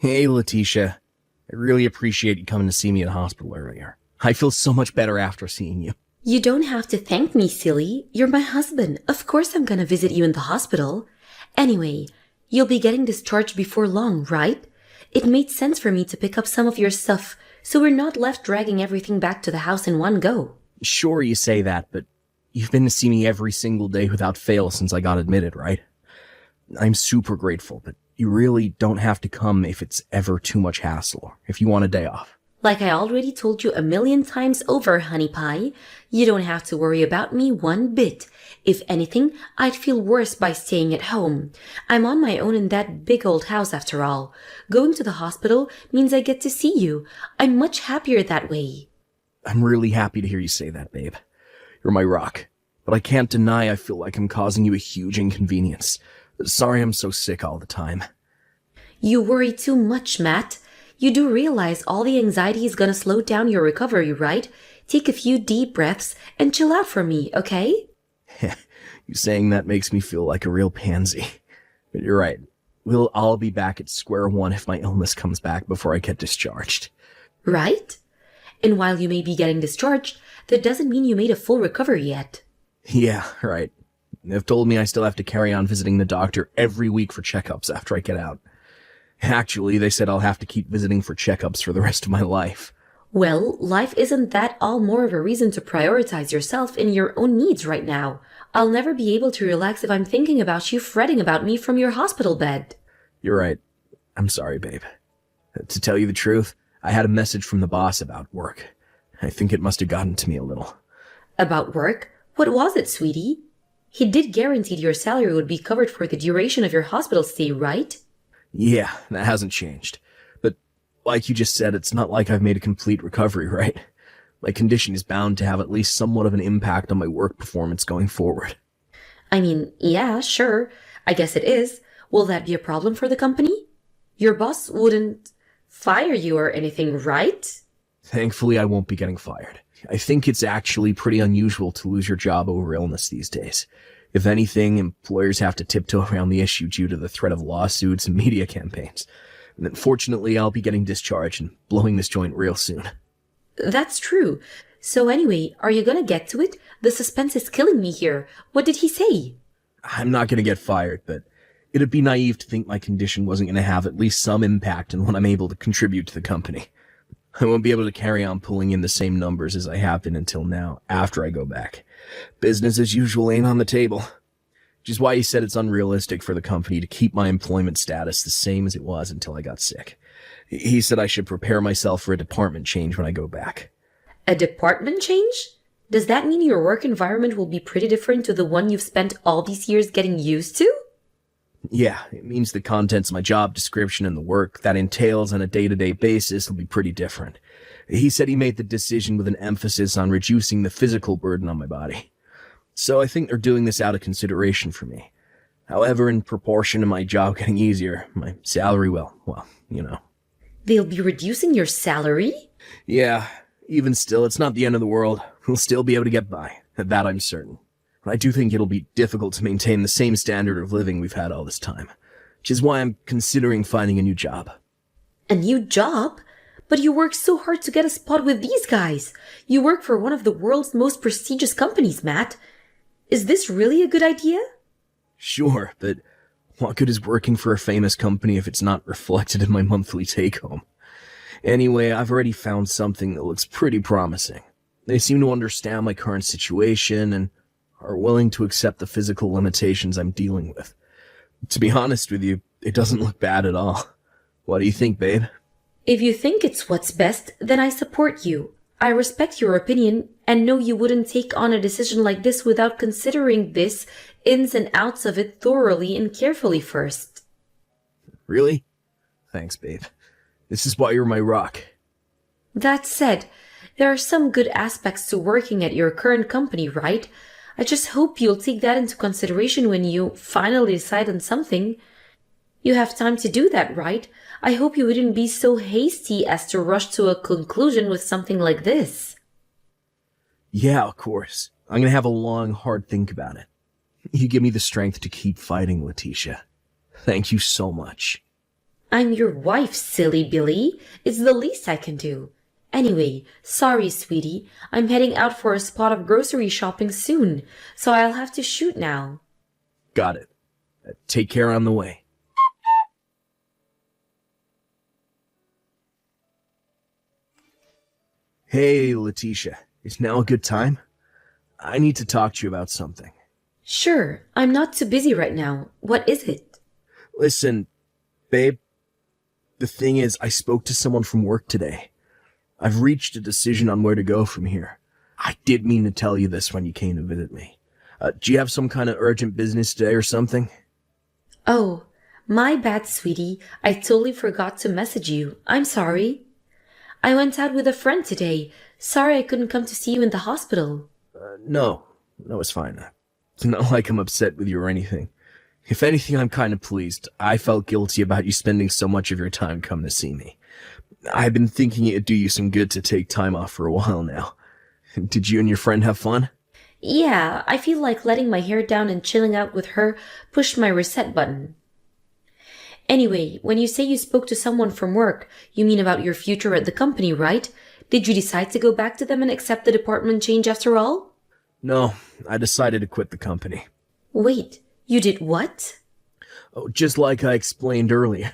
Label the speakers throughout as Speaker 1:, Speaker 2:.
Speaker 1: Hey, Letitia. I really appreciate you coming to see me at the hospital earlier. I feel so much better after seeing you.
Speaker 2: You don't have to thank me, silly. You're my husband. Of course I'm gonna visit you in the hospital. Anyway, you'll be getting discharged before long, right? It made sense for me to pick up some of your stuff, so we're not left dragging everything back to the house in one go.
Speaker 1: Sure, you say that, but you've been to see me every single day without fail since I got admitted, right? I'm super grateful, but you really don't have to come if it's ever too much hassle, or if you want a day off.
Speaker 2: Like I already told you a million times over, honey pie, you don't have to worry about me one bit. If anything, I'd feel worse by staying at home. I'm on my own in that big old house after all. Going to the hospital means I get to see you. I'm much happier that way.
Speaker 1: I'm really happy to hear you say that, babe. You're my rock. But I can't deny I feel like I'm causing you a huge inconvenience. Sorry I'm so sick all the time.
Speaker 2: You worry too much, Matt. You do realize all the anxiety is gonna slow down your recovery, right? Take a few deep breaths and chill out for me, okay?
Speaker 1: You saying that makes me feel like a real pansy. But you're right. We'll all be back at square one if my illness comes back before I get discharged.
Speaker 2: Right? And while you may be getting discharged, that doesn't mean you made a full recovery yet.
Speaker 1: Yeah, right. They've told me I still have to carry on visiting the doctor every week for checkups after I get out. Actually, they said I'll have to keep visiting for checkups for the rest of my life.
Speaker 2: Well, life isn't that all more of a reason to prioritize yourself and your own needs right now. I'll never be able to relax if I'm thinking about you fretting about me from your hospital bed.
Speaker 1: You're right. I'm sorry, babe. To tell you the truth, I had a message from the boss about work. I think it must have gotten to me a little.
Speaker 2: About work? What was it, sweetie? He did guarantee your salary would be covered for the duration of your hospital stay, right?
Speaker 1: Yeah, that hasn't changed. But like you just said, it's not like I've made a complete recovery, right? My condition is bound to have at least somewhat of an impact on my work performance going forward.
Speaker 2: I mean, yeah, sure. I guess it is. Will that be a problem for the company? Your boss wouldn't fire you or anything, right?
Speaker 1: Thankfully, I won't be getting fired. I think it's actually pretty unusual to lose your job over illness these days. If anything, employers have to tiptoe around the issue due to the threat of lawsuits and media campaigns. And then fortunately, I'll be getting discharged and blowing this joint real soon.
Speaker 2: That's true. So anyway, are you gonna get to it? The suspense is killing me here. What did he say?
Speaker 1: I'm not going to get fired, but it'd be naive to think my condition wasn't going to have at least some impact on what I'm able to contribute to the company. I won't be able to carry on pulling in the same numbers as I have been until now, after I go back. Business as usual ain't on the table. Which is why he said it's unrealistic for the company to keep my employment status the same as it was until I got sick. He said I should prepare myself for a department change when I go back.
Speaker 2: A department change? Does that mean your work environment will be pretty different to the one you've spent all these years getting used to?
Speaker 1: Yeah, it means the contents of my job description and the work that entails on a day-to-day basis will be pretty different. He said he made the decision with an emphasis on reducing the physical burden on my body. So I think they're doing this out of consideration for me. However, in proportion to my job getting easier, my salary will, well, you know.
Speaker 2: They'll be reducing your salary?
Speaker 1: Yeah, even still, it's not the end of the world. We'll still be able to get by. That I'm certain. But I do think it'll be difficult to maintain the same standard of living we've had all this time. Which is why I'm considering finding a new job.
Speaker 2: A new job? But you worked so hard to get a spot with these guys. You work for one of the world's most prestigious companies, Matt. Is this really a good idea?
Speaker 1: Sure, but what good is working for a famous company if it's not reflected in my monthly take-home? Anyway, I've already found something that looks pretty promising. They seem to understand my current situation and are willing to accept the physical limitations I'm dealing with. To be honest with you, it doesn't look bad at all. What do you think, babe?
Speaker 2: If you think it's what's best, then I support you. I respect your opinion and know you wouldn't take on a decision like this without considering this ins and outs of it thoroughly and carefully first.
Speaker 1: Really? Thanks, babe. This is why you're my rock.
Speaker 2: That said, there are some good aspects to working at your current company, right? I just hope you'll take that into consideration when you finally decide on something. You have time to do that, right? I hope you wouldn't be so hasty as to rush to a conclusion with something like this.
Speaker 1: Yeah, of course. I'm gonna have a long, hard think about it. You give me the strength to keep fighting, Letitia. Thank you so much.
Speaker 2: I'm your wife, silly Billy. It's the least I can do. Anyway, sorry, sweetie. I'm heading out for a spot of grocery shopping soon, so I'll have to shoot now.
Speaker 1: Got it. Take care on the way. Hey, Letitia. Is now a good time? I need to talk to you about something.
Speaker 2: Sure, I'm not too busy right now. What is it?
Speaker 1: Listen, babe. The thing is, I spoke to someone from work today. I've reached a decision on where to go from here. I did mean to tell you this when you came to visit me. Do you have some kind of urgent business today or something?
Speaker 2: Oh, my bad, sweetie. I totally forgot to message you. I'm sorry. I went out with a friend today. Sorry I couldn't come to see you in the hospital.
Speaker 1: No, it's fine. It's not like I'm upset with you or anything. If anything, I'm kind of pleased. I felt guilty about you spending so much of your time coming to see me. I've been thinking it'd do you some good to take time off for a while now. Did you and your friend have fun?
Speaker 2: Yeah, I feel like letting my hair down and chilling out with her pushed my reset button. Anyway, when you say you spoke to someone from work, you mean about your future at the company, right? Did you decide to go back to them and accept the department change after all?
Speaker 1: No, I decided to quit the company.
Speaker 2: Wait, you did what?
Speaker 1: Oh, just like I explained earlier.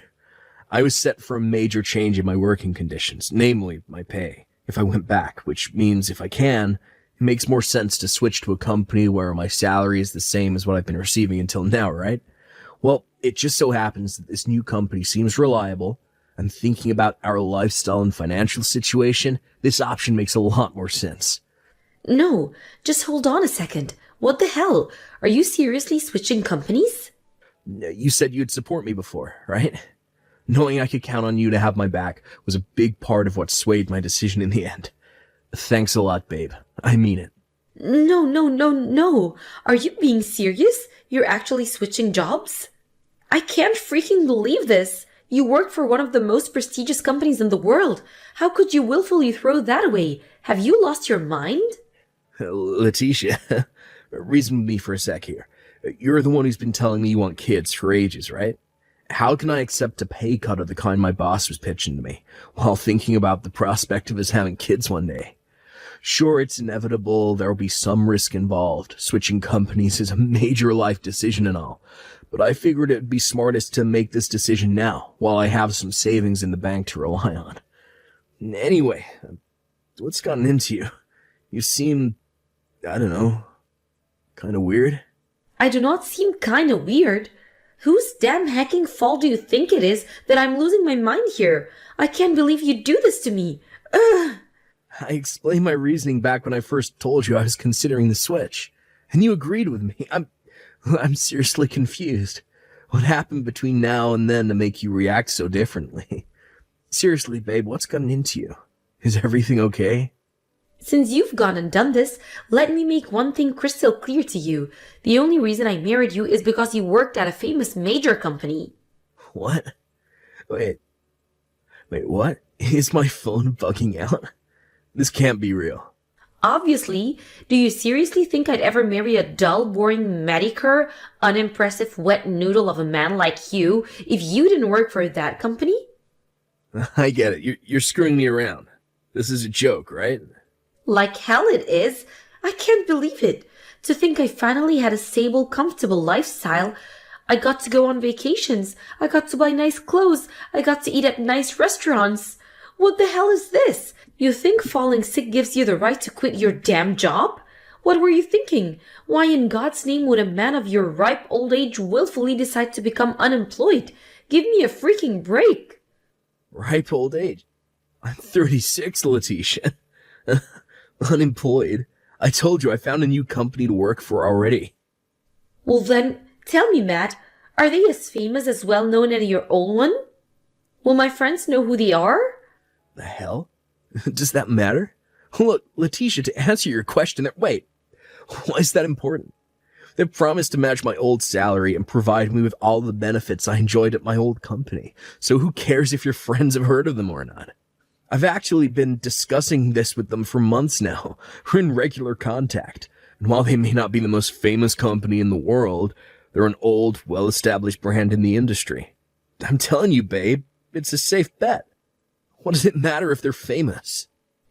Speaker 1: I was set for a major change in my working conditions, namely my pay, if I went back, which means if I can, it makes more sense to switch to a company where my salary is the same as what I've been receiving until now, right? Well, it just so happens that this new company seems reliable, and thinking about our lifestyle and financial situation, this option makes a lot more sense.
Speaker 2: No, just hold on a second. What the hell? Are you seriously switching companies?
Speaker 1: You said you'd support me before, right? Knowing I could count on you to have my back was a big part of what swayed my decision in the end. Thanks a lot, babe. I mean it.
Speaker 2: No. Are you being serious? You're actually switching jobs? I can't freaking believe this. You work for one of the most prestigious companies in the world. How could you willfully throw that away? Have you lost your mind?
Speaker 1: Letitia, reason with me for a sec here. You're the one who's been telling me you want kids for ages, right? How can I accept a pay cut of the kind my boss was pitching to me, while thinking about the prospect of us having kids one day? Sure, it's inevitable, there'll be some risk involved. Switching companies is a major life decision and all. But I figured it'd be smartest to make this decision now, while I have some savings in the bank to rely on. Anyway, what's gotten into you? You seem, I don't know, kind of weird?
Speaker 2: I do not seem kinda weird. Whose damn hacking fault do you think it is that I'm losing my mind here? I can't believe you do this to me. Ugh!
Speaker 1: I explained my reasoning back when I first told you I was considering the switch, and you agreed with me. I'm seriously confused. What happened between now and then to make you react so differently? Seriously, babe, what's gotten into you? Is everything okay?
Speaker 2: Since you've gone and done this, let me make one thing crystal clear to you. The only reason I married you is because you worked at a famous major company.
Speaker 1: What? Wait, what? Is my phone bugging out? This can't be real.
Speaker 2: Obviously, do you seriously think I'd ever marry a dull, boring, mediocre, unimpressive wet noodle of a man like you if you didn't work for that company?
Speaker 1: I get it. You're screwing me around. This is a joke, right?
Speaker 2: Like hell it is. I can't believe it. To think I finally had a stable, comfortable lifestyle. I got to go on vacations. I got to buy nice clothes. I got to eat at nice restaurants. What the hell is this? You think falling sick gives you the right to quit your damn job? What were you thinking? Why in God's name would a man of your ripe old age willfully decide to become unemployed? Give me a freaking break.
Speaker 1: Ripe old age? I'm 36, Letitia. Unemployed. I told you I found a new company to work for already.
Speaker 2: Well then, tell me, Matt, are they as famous as well known as your old one? Will my friends know who they are?
Speaker 1: The hell? Does that matter? Look, Letitia, to answer your question, wait, why is that important? They promised to match my old salary and provide me with all the benefits I enjoyed at my old company. So who cares if your friends have heard of them or not? I've actually been discussing this with them for months now. We're in regular contact. And while they may not be the most famous company in the world, they're an old, well-established brand in the industry. I'm telling you, babe, it's a safe bet. What does it matter if they're famous?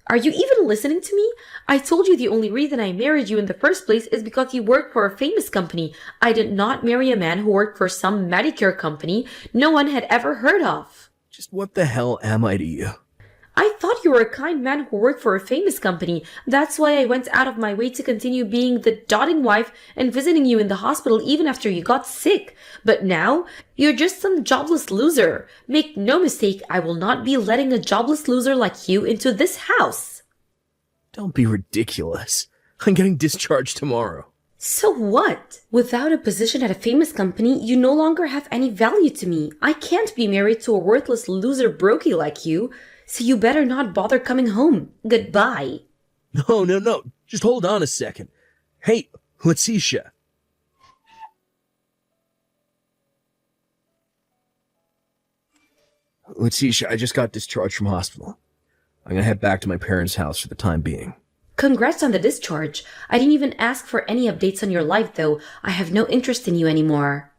Speaker 2: Are you even listening to me? I told you the only reason I married you in the first place is because you work for a famous company. I did not marry a man who worked for some Medicare company no one had ever heard of.
Speaker 1: Just what the hell am I to you?
Speaker 2: I thought you were a kind man who worked for a famous company. That's why I went out of my way to continue being the doting wife and visiting you in the hospital even after you got sick. But now, you're just some jobless loser. Make no mistake, I will not be letting a jobless loser like you into this house.
Speaker 1: Don't be ridiculous. I'm getting discharged tomorrow.
Speaker 2: So what? Without a position at a famous company, you no longer have any value to me. I can't be married to a worthless loser brokey like you. So you better not bother coming home. Goodbye.
Speaker 1: No. Just hold on a second. Hey, Letitia. Letitia, I just got discharged from hospital. I'm gonna head back to my parents' house for the time being.
Speaker 2: Congrats on the discharge. I didn't even ask for any updates on your life, though. I have no interest in you anymore.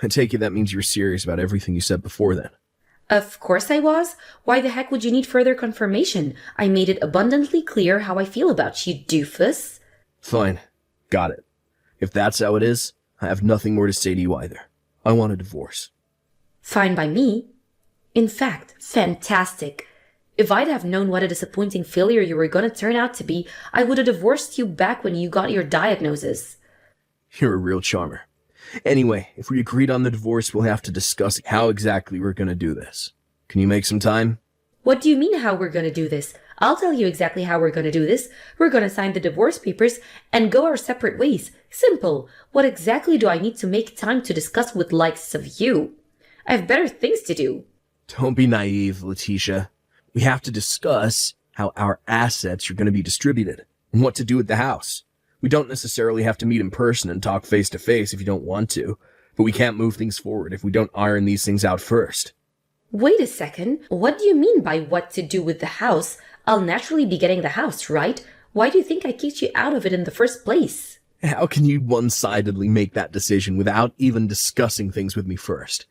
Speaker 1: I take it that means you're serious about everything you said before then.
Speaker 2: Of course I was. Why the heck would you need further confirmation? I made it abundantly clear how I feel about you, doofus.
Speaker 1: Fine. Got it. If that's how it is, I have nothing more to say to you either. I want a divorce.
Speaker 2: Fine by me. In fact, fantastic. If I'd have known what a disappointing failure you were going to turn out to be, I would have divorced you back when you got your diagnosis.
Speaker 1: You're a real charmer. Anyway, if we agreed on the divorce, we'll have to discuss how exactly we're going to do this. Can you make some time?
Speaker 2: What do you mean how we're going to do this? I'll tell you exactly how we're going to do this. We're going to sign the divorce papers and go our separate ways. Simple. What exactly do I need to make time to discuss with likes of you? I have better things to do.
Speaker 1: Don't be naive, Letitia. We have to discuss how our assets are going to be distributed and what to do with the house. We don't necessarily have to meet in person and talk face to face if you don't want to, but we can't move things forward if we don't iron these things out first.
Speaker 2: Wait a second. What do you mean by what to do with the house? I'll naturally be getting the house, right? Why do you think I kicked you out of it in the first place?
Speaker 1: How can you one-sidedly make that decision without even discussing things with me first?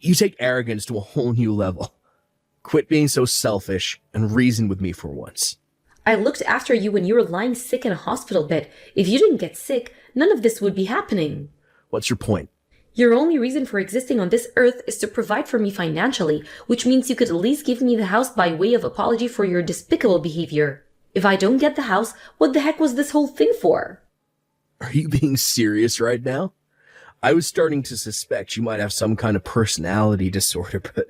Speaker 1: You take arrogance to a whole new level. Quit being so selfish and reason with me for once.
Speaker 2: I looked after you when you were lying sick in a hospital bed. If you didn't get sick, none of this would be happening.
Speaker 1: What's your point?
Speaker 2: Your only reason for existing on this earth is to provide for me financially, which means you could at least give me the house by way of apology for your despicable behavior. If I don't get the house, what the heck was this whole thing for?
Speaker 1: Are you being serious right now? I was starting to suspect you might have some kind of personality disorder, but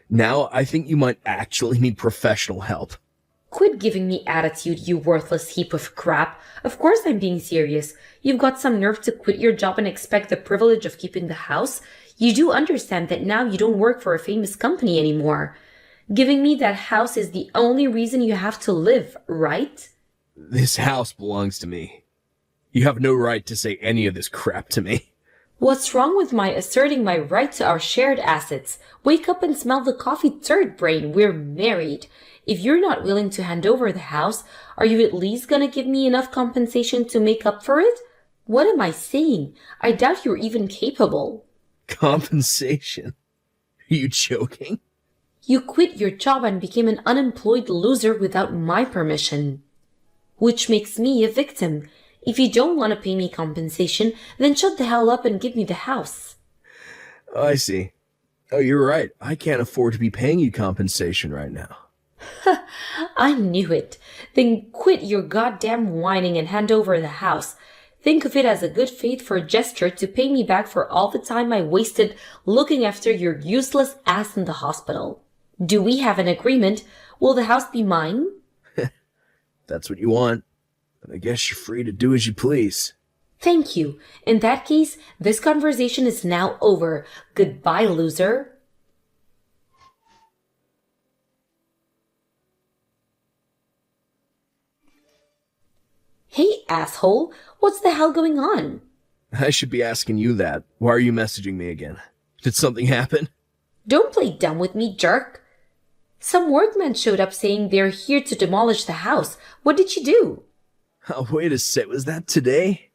Speaker 1: now I think you might actually need professional help.
Speaker 2: Quit giving me attitude, you worthless heap of crap. Of course I'm being serious. You've got some nerve to quit your job and expect the privilege of keeping the house. You do understand that now you don't work for a famous company anymore. Giving me that house is the only reason you have to live, right?
Speaker 1: This house belongs to me. You have no right to say any of this crap to me.
Speaker 2: What's wrong with my asserting my right to our shared assets? Wake up and smell the coffee, turd brain. We're married. If you're not willing to hand over the house, are you at least gonna give me enough compensation to make up for it? What am I saying? I doubt you're even capable.
Speaker 1: Compensation? Are you joking?
Speaker 2: You quit your job and became an unemployed loser without my permission. Which makes me a victim. If you don't want to pay me compensation, then shut the hell up and give me the house.
Speaker 1: Oh, I see. Oh, you're right. I can't afford to be paying you compensation right now.
Speaker 2: I knew it. Then quit your goddamn whining and hand over the house. Think of it as a good faith gesture to pay me back for all the time I wasted looking after your useless ass in the hospital. Do we have an agreement? Will the house be mine?
Speaker 1: That's what you want. But I guess you're free to do as you please.
Speaker 2: Thank you. In that case, this conversation is now over. Goodbye, loser. Hey, asshole. What's the hell going on?
Speaker 1: I should be asking you that. Why are you messaging me again? Did something happen?
Speaker 2: Don't play dumb with me, jerk. Some workmen showed up saying they're here to demolish the house. What did you do?
Speaker 1: Oh, wait a sec. Was that today?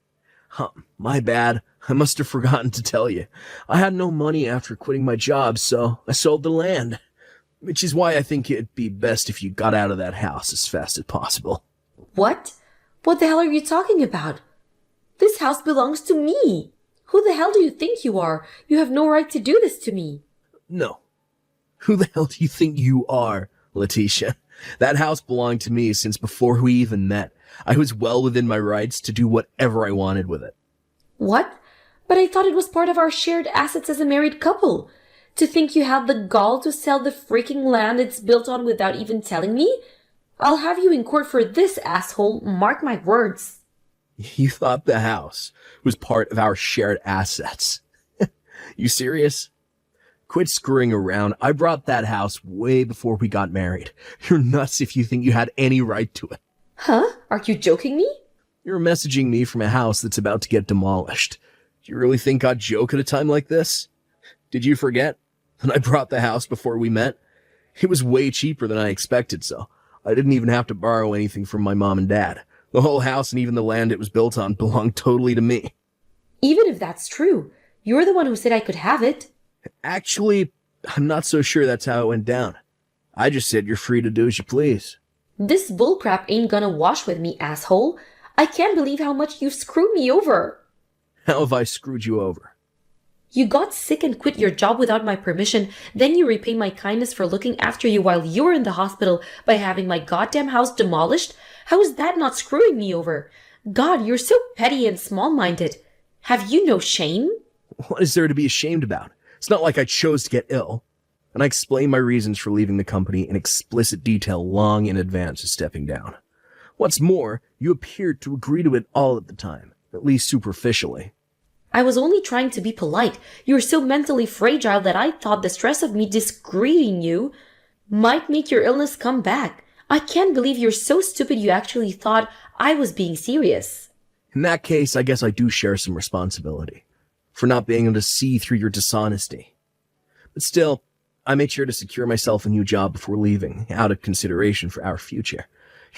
Speaker 1: Huh, my bad. I must have forgotten to tell you. I had no money after quitting my job, so I sold the land. Which is why I think it'd be best if you got out of that house as fast as possible.
Speaker 2: What? What the hell are you talking about? This house belongs to me. Who the hell do you think you are? You have no right to do this to me.
Speaker 1: No. Who the hell do you think you are, Letitia? That house belonged to me since before we even met. I was well within my rights to do whatever I wanted with it.
Speaker 2: What? But I thought it was part of our shared assets as a married couple. To think you had the gall to sell the freaking land it's built on without even telling me? I'll have you in court for this, asshole. Mark my words.
Speaker 1: You thought the house was part of our shared assets. You serious? Quit screwing around. I brought that house way before we got married. You're nuts if you think you had any right to it.
Speaker 2: Huh? Are you joking me?
Speaker 1: You're messaging me from a house that's about to get demolished. Do you really think I'd joke at a time like this? Did you forget that I brought the house before we met? It was way cheaper than I expected, so I didn't even have to borrow anything from my mom and dad. The whole house and even the land it was built on belonged totally to me.
Speaker 2: Even if that's true, you're the one who said I could have it.
Speaker 1: Actually, I'm not so sure that's how it went down. I just said you're free to do as you please.
Speaker 2: This bullcrap ain't gonna wash with me, asshole. I can't believe how much you've screwed me over.
Speaker 1: How have I screwed you over?
Speaker 2: You got sick and quit your job without my permission, then you repay my kindness for looking after you while you were in the hospital by having my goddamn house demolished? How is that not screwing me over? God, you're so petty and small-minded. Have you no shame?
Speaker 1: What is there to be ashamed about? It's not like I chose to get ill. And I explained my reasons for leaving the company in explicit detail long in advance of stepping down. What's more, you appeared to agree to it all at the time, at least superficially.
Speaker 2: I was only trying to be polite. You're so mentally fragile that I thought the stress of me discreeting you might make your illness come back. I can't believe you're so stupid you actually thought I was being serious.
Speaker 1: In that case, I guess I do share some responsibility for not being able to see through your dishonesty. But still, I made sure to secure myself a new job before leaving, out of consideration for our future.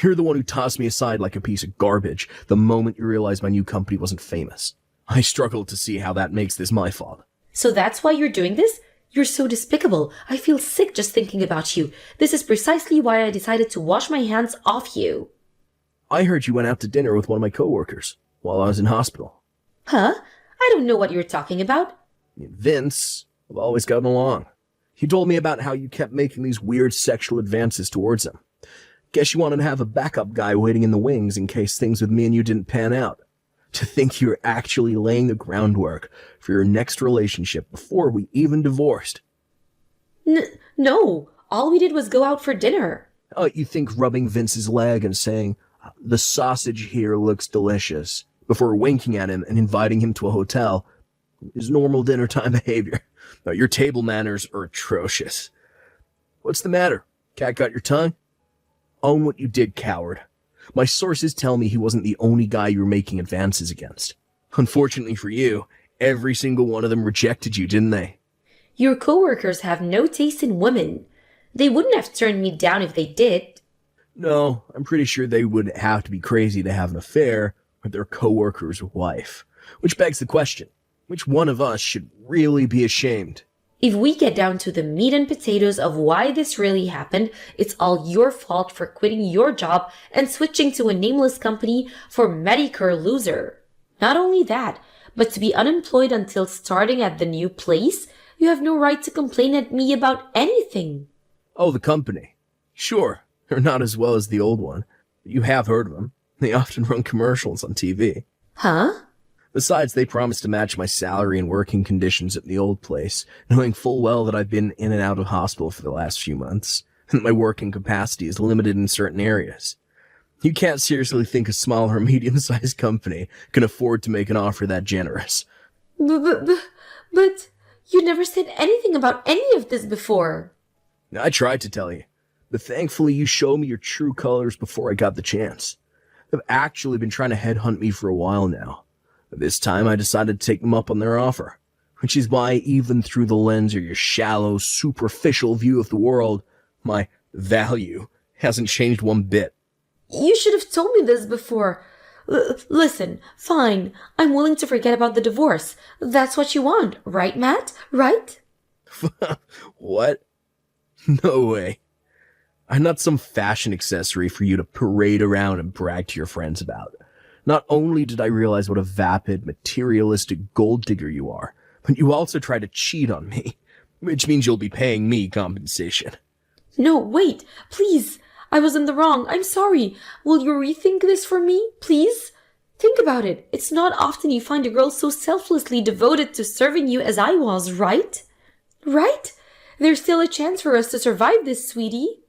Speaker 1: You're the one who tossed me aside like a piece of garbage the moment you realized my new company wasn't famous. I struggle to see how that makes this my fault.
Speaker 2: So that's why you're doing this? You're so despicable. I feel sick just thinking about you. This is precisely why I decided to wash my hands off you.
Speaker 1: I heard you went out to dinner with one of my coworkers while I was in hospital.
Speaker 2: Huh? I don't know what you're talking about.
Speaker 1: Vince, I've always gotten along. He told me about how you kept making these weird sexual advances towards him. Guess you wanted to have a backup guy waiting in the wings in case things with me and you didn't pan out. To think you were actually laying the groundwork for your next relationship before we even divorced.
Speaker 2: No. All we did was go out for dinner.
Speaker 1: Oh, you think rubbing Vince's leg and saying, "The sausage here looks delicious," before winking at him and inviting him to a hotel is normal dinner time behavior. No, your table manners are atrocious. What's the matter? Cat got your tongue? Own what you did, coward. My sources tell me he wasn't the only guy you were making advances against. Unfortunately for you, every single one of them rejected you, didn't they?
Speaker 2: Your coworkers have no taste in women. They wouldn't have turned me down if they did.
Speaker 1: No, I'm pretty sure they would have to be crazy to have an affair with their coworker's wife. Which begs the question, which one of us should really be ashamed?
Speaker 2: If we get down to the meat and potatoes of why this really happened, it's all your fault for quitting your job and switching to a nameless company for Medicare loser. Not only that, but to be unemployed until starting at the new place, you have no right to complain at me about anything.
Speaker 1: Oh, the company. Sure, they're not as well as the old one, but you have heard of them. They often run commercials on TV.
Speaker 2: Huh?
Speaker 1: Besides, they promised to match my salary and working conditions at the old place, knowing full well that I've been in and out of hospital for the last few months, and my working capacity is limited in certain areas. You can't seriously think a small or medium-sized company can afford to make an offer that generous.
Speaker 2: But you never said anything about any of this before.
Speaker 1: I tried to tell you, but thankfully you showed me your true colors before I got the chance. They've actually been trying to headhunt me for a while now. This time I decided to take them up on their offer, which is why even through the lens of your shallow, superficial view of the world, my value hasn't changed one bit.
Speaker 2: You should have told me this before. Listen, fine. I'm willing to forget about the divorce. That's what you want, right, Matt? Right?
Speaker 1: What? No way. I'm not some fashion accessory for you to parade around and brag to your friends about. Not only did I realize what a vapid, materialistic gold digger you are, but you also try to cheat on me, which means you'll be paying me compensation.
Speaker 2: No, wait, please. I was in the wrong. I'm sorry. Will you rethink this for me, please? Think about it. It's not often you find a girl so selflessly devoted to serving you as I was, right? Right? There's still a chance for us to survive this, sweetie.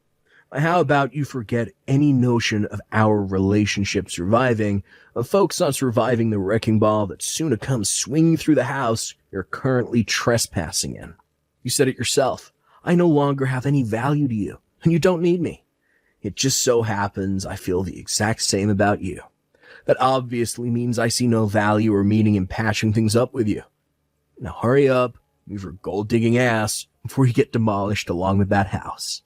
Speaker 1: How about you forget any notion of our relationship surviving, focus on surviving the wrecking ball that's soon to come swinging through the house you're currently trespassing in. You said it yourself. I no longer have any value to you, and you don't need me. It just so happens I feel the exact same about you. That obviously means I see no value or meaning in patching things up with you. Now hurry up, move your gold-digging ass before you get demolished along with that house.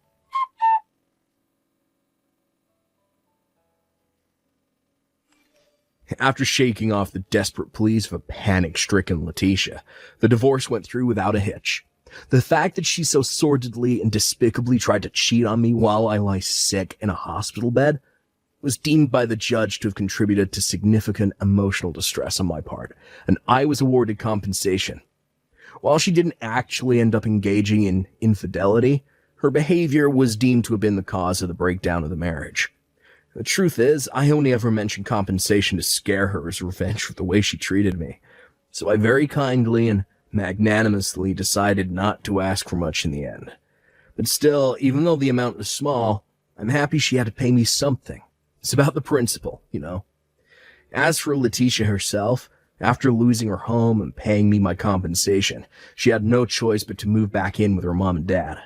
Speaker 1: After shaking off the desperate pleas of a panic-stricken Letitia, the divorce went through without a hitch. The fact that she so sordidly and despicably tried to cheat on me while I lie sick in a hospital bed was deemed by the judge to have contributed to significant emotional distress on my part, and I was awarded compensation. While she didn't actually end up engaging in infidelity, her behavior was deemed to have been the cause of the breakdown of the marriage. The truth is, I only ever mentioned compensation to scare her as revenge for the way she treated me, so I very kindly and magnanimously decided not to ask for much in the end. But still, even though the amount was small, I'm happy she had to pay me something. It's about the principle, you know. As for Letitia herself, after losing her home and paying me my compensation, she had no choice but to move back in with her mom and dad.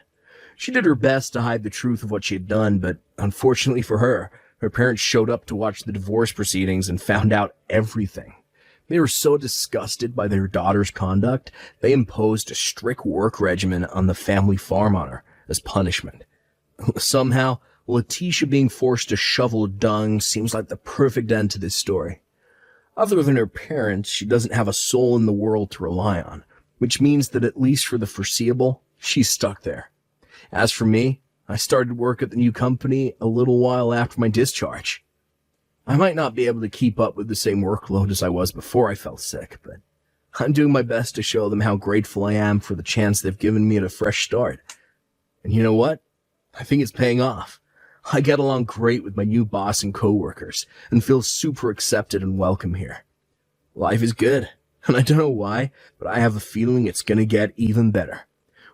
Speaker 1: She did her best to hide the truth of what she had done, but unfortunately for her, her parents showed up to watch the divorce proceedings and found out everything. They were so disgusted by their daughter's conduct, they imposed a strict work regimen on the family farm on her as punishment. Somehow, Letitia being forced to shovel dung seems like the perfect end to this story. Other than her parents, she doesn't have a soul in the world to rely on, which means that at least for the foreseeable, she's stuck there. As for me, I started work at the new company a little while after my discharge. I might not be able to keep up with the same workload as I was before I fell sick, but I'm doing my best to show them how grateful I am for the chance they've given me at a fresh start. And you know what? I think it's paying off. I get along great with my new boss and coworkers, and feel super accepted and welcome here. Life is good, and I don't know why, but I have a feeling it's gonna get even better.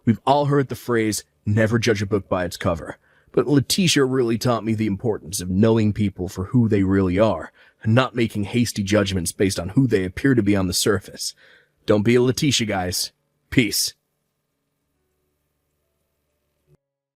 Speaker 1: We've all heard the phrase, never judge a book by its cover, but Letitia really taught me the importance of knowing people for who they really are, and not making hasty judgments based on who they appear to be on the surface. Don't be a Letitia, guys. Peace.